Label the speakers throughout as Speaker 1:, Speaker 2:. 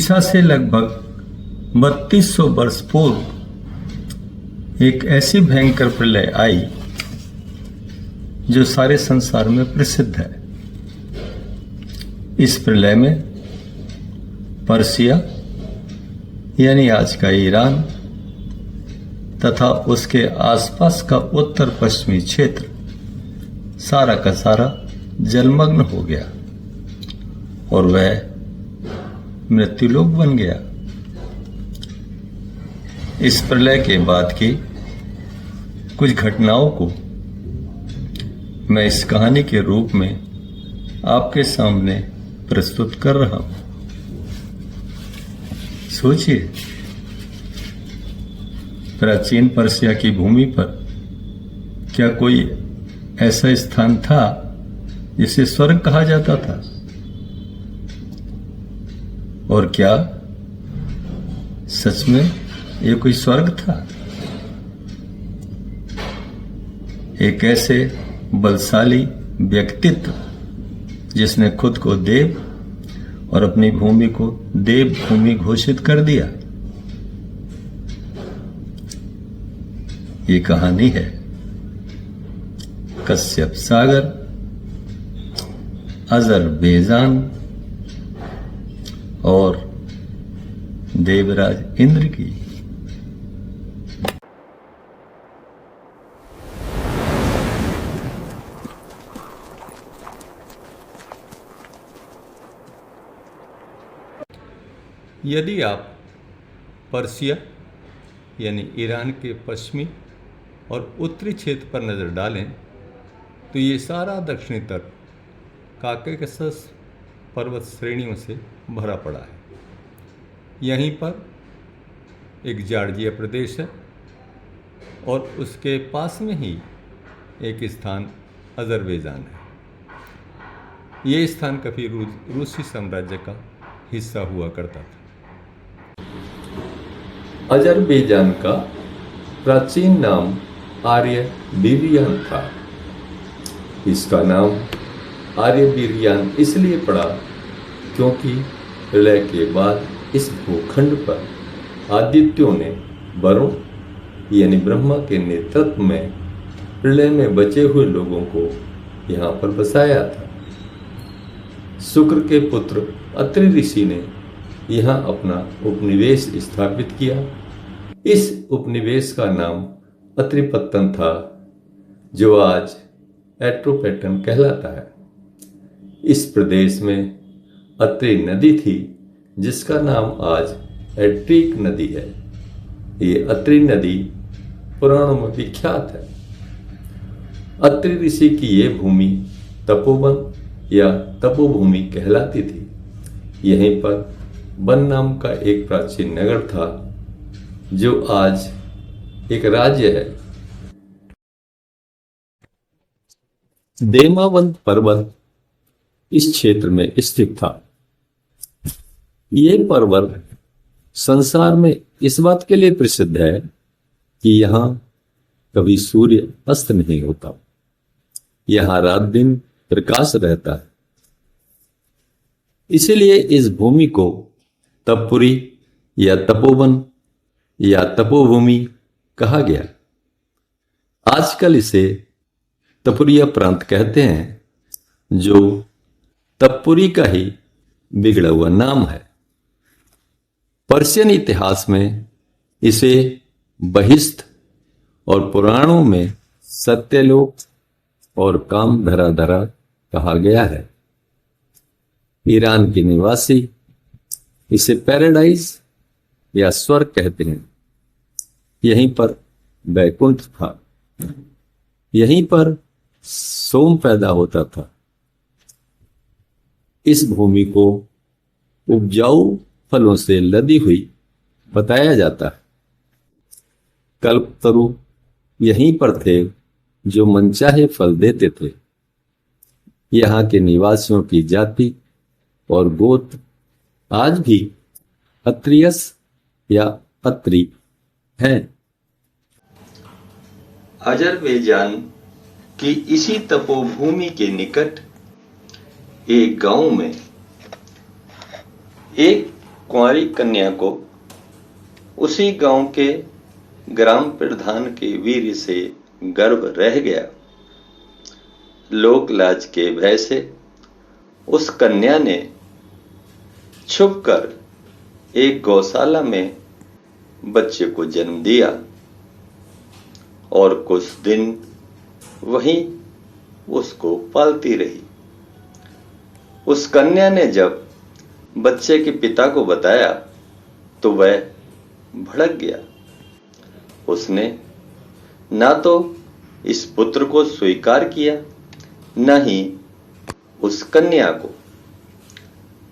Speaker 1: ईसा से लगभग 3200 वर्ष पूर्व एक ऐसी भयंकर प्रलय आई जो सारे संसार में प्रसिद्ध है। इस प्रलय में पर्सिया यानी आज का ईरान तथा उसके आसपास का उत्तर पश्चिमी क्षेत्र सारा का सारा जलमग्न हो गया और वह मृत्युलोक बन गया। इस प्रलय के बाद की कुछ घटनाओं को मैं इस कहानी के रूप में आपके सामने प्रस्तुत कर रहा हूं। सोचिए, प्राचीन पर्सिया की भूमि पर क्या कोई ऐसा स्थान था जिसे स्वर्ग कहा जाता था? और क्या सच में ये कोई स्वर्ग था? एक ऐसे बलशाली व्यक्तित्व जिसने खुद को देव और अपनी भूमि को देव भूमि घोषित कर दिया। ये कहानी है कश्यप सागर, अजरबैजान और देवराज इंद्र की। यदि आप पर्सिया यानी ईरान के पश्चिमी और उत्तरी क्षेत्र पर नज़र डालें तो ये सारा दक्षिणी तट काकेकसस पर्वत श्रेणियों से भरा पड़ा है। यहीं पर एक जॉर्जिया प्रदेश है और उसके पास में ही एक स्थान अजरबैजान है। ये स्थान कभी रूसी साम्राज्य का हिस्सा हुआ करता था। अजरबैजान का प्राचीन नाम आर्यबीरियान था। इसका नाम आर्यबीरियान इसलिए पड़ा क्योंकि प्रलय के बाद इस भूखंड पर आदित्यों ने वरुण यानी ब्रह्मा के नेतृत्व में प्रलय में बचे हुए लोगों को यहाँ पर बसाया था। शुक्र के पुत्र अत्रि ऋषि ने यहाँ अपना उपनिवेश स्थापित किया। इस उपनिवेश का नाम अत्रिपत्तन था, जो आज एट्रोपेटन कहलाता है। इस प्रदेश में अत्रि नदी थी, जिसका नाम आज एट्रिक नदी है। ये अत्रि नदी पुराणों में विख्यात है। अत्रि ऋषि की ये भूमि तपोवन या तपोभूमि कहलाती थी। यहीं पर वन नाम का एक प्राचीन नगर था, जो आज एक राज्य है। देमावंत पर्वत इस क्षेत्र में स्थित था। ये पर्वत संसार में इस बात के लिए प्रसिद्ध है कि यहाँ कभी सूर्य अस्त नहीं होता। यहाँ रात दिन प्रकाश रहता है। इसीलिए इस भूमि को तपपुरी या तपोवन या तपोभूमि कहा गया। आजकल इसे तपुरिया प्रांत कहते हैं, जो तपपुरी का ही बिगड़ा हुआ नाम है। पर्शियन इतिहास में इसे बहिष्ठ और पुराणों में सत्यलोक और काम धरा कहा गया है। ईरान के निवासी इसे पैराडाइज या स्वर्ग कहते हैं। यहीं पर वैकुंठ था। यहीं पर सोम पैदा होता था। इस भूमि को उपजाऊ फलों से लदी हुई बताया जाता है। कल्पतरु यहीं पर थे, जो मनचाहे फल देते थे। यहाँ के निवासियों की जाति और गोत्र आज भी अत्रियस या अत्रि हैं। अजरबैजान की इसी तपोभूमि के निकट एक गांव में एक
Speaker 2: कुंवारी कन्या को उसी गांव के ग्राम प्रधान के वीर्य से गर्भ रह गया। लोक लाज के भय से उस कन्या ने छुपकर एक गौशाला में बच्चे को जन्म दिया और कुछ दिन वहीं उसको पालती रही। उस कन्या ने जब बच्चे के पिता को बताया तो वह भड़क गया। उसने ना तो इस पुत्र को स्वीकार किया, न ही उस कन्या को।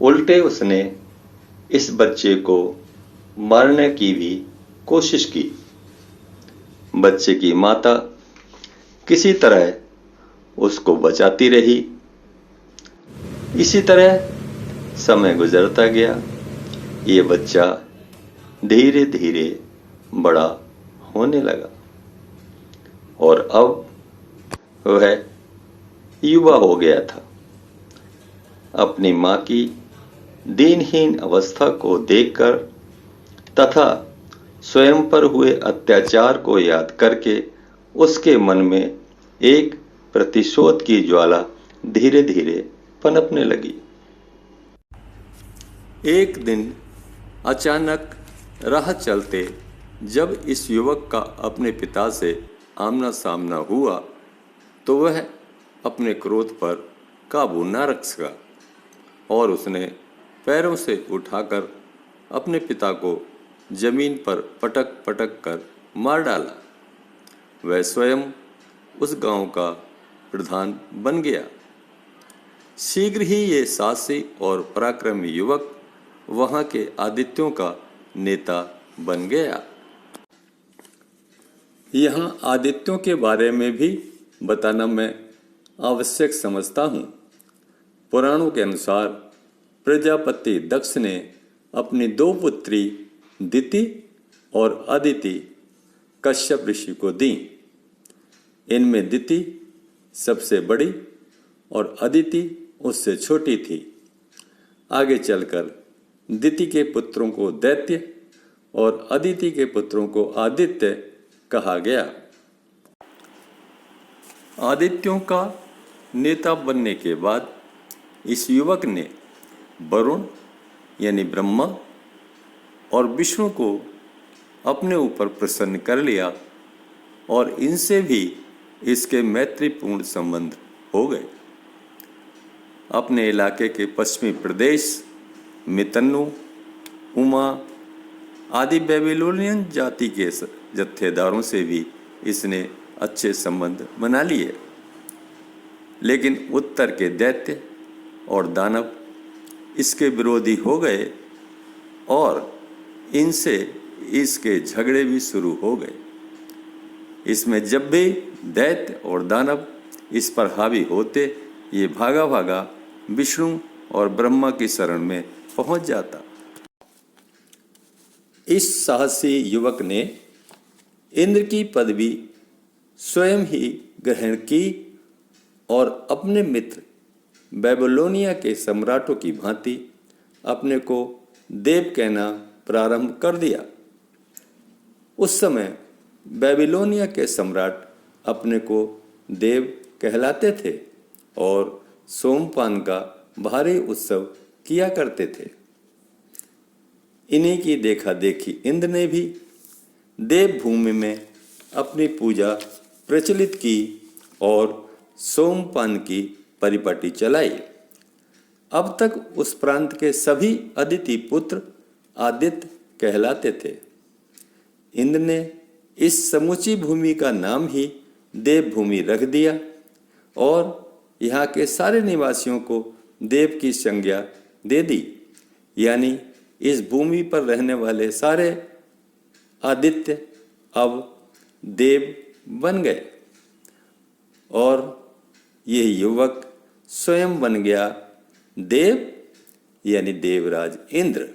Speaker 2: उल्टे उसने इस बच्चे को मारने की भी कोशिश की। बच्चे की माता किसी तरह उसको बचाती रही। इसी तरह समय गुजरता गया। ये बच्चा धीरे धीरे बड़ा होने लगा और अब वह युवा हो गया था। अपनी मां की दीनहीन अवस्था को देखकर तथा स्वयं पर हुए अत्याचार को याद करके उसके मन में एक प्रतिशोध की ज्वाला धीरे धीरे पनपने लगी। एक दिन अचानक राह चलते जब इस युवक का अपने पिता से आमना सामना हुआ तो वह अपने क्रोध पर काबू न रख सका और उसने पैरों से उठाकर अपने पिता को जमीन पर पटक पटक कर मार डाला। वह स्वयं उस गांव का प्रधान बन गया। शीघ्र ही ये साहसी और पराक्रमी युवक वहां के आदित्यों का नेता बन गया। यहाँ आदित्यों के बारे में भी बताना मैं आवश्यक समझता हूँ। पुराणों के अनुसार प्रजापति दक्ष ने अपनी दो पुत्री दिति और अदिति कश्यप ऋषि को दी। इनमें दिति सबसे बड़ी और अदिति उससे छोटी थी। आगे चलकर दिति के पुत्रों को दैत्य और अदिति के पुत्रों को आदित्य कहा गया। आदित्यों का नेता बनने के बाद इस युवक ने वरुण यानी ब्रह्मा और विष्णु को अपने ऊपर प्रसन्न कर लिया और इनसे भी इसके मैत्रीपूर्ण संबंध हो गए। अपने इलाके के पश्चिमी प्रदेश मितन्नु, उमा आदि बेबीलोनियन जाति के जत्थेदारों से भी इसने अच्छे संबंध बना लिए। लेकिन उत्तर के दैत्य और दानव इसके विरोधी हो गए और इनसे इसके झगड़े भी शुरू हो गए। इसमें जब भी दैत्य और दानव इस पर हावी होते, ये भागा भागा विष्णु और ब्रह्मा की शरण में पहुंच जाता। इस साहसी युवक ने इंद्र की पदवी स्वयं ही ग्रहण की और अपने मित्र बेबीलोनिया के सम्राटों की भांति अपने को देव कहना प्रारंभ कर दिया। उस समय बेबीलोनिया के सम्राट अपने को देव कहलाते थे और सोमपान का भारी उत्सव किया करते थे। इन्हीं की देखा देखी इंद्र ने भी देवभूमि में अपनी पूजा प्रचलित की और सोमपान की परिपाटी चलाई। अब तक उस प्रांत के सभी अदिति पुत्र आदित्य कहलाते थे। इंद्र ने इस समूची भूमि का नाम ही देवभूमि रख दिया और यहाँ के सारे निवासियों को देव की संज्ञा दे दी। यानी इस भूमि पर रहने वाले सारे आदित्य अब देव बन गए और ये युवक स्वयं बन गया देव यानी देवराज इंद्र।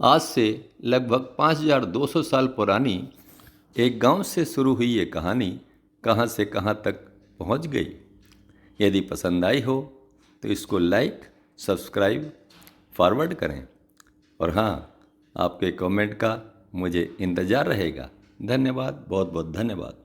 Speaker 2: आज से लगभग 5200 साल पुरानी एक गांव से शुरू हुई ये कहानी कहां से कहां तक पहुंच गई। यदि पसंद आई हो तो इसको लाइक, सब्सक्राइब, फॉरवर्ड करें। और हाँ, आपके कमेंट का मुझे इंतज़ार रहेगा। धन्यवाद, बहुत बहुत धन्यवाद।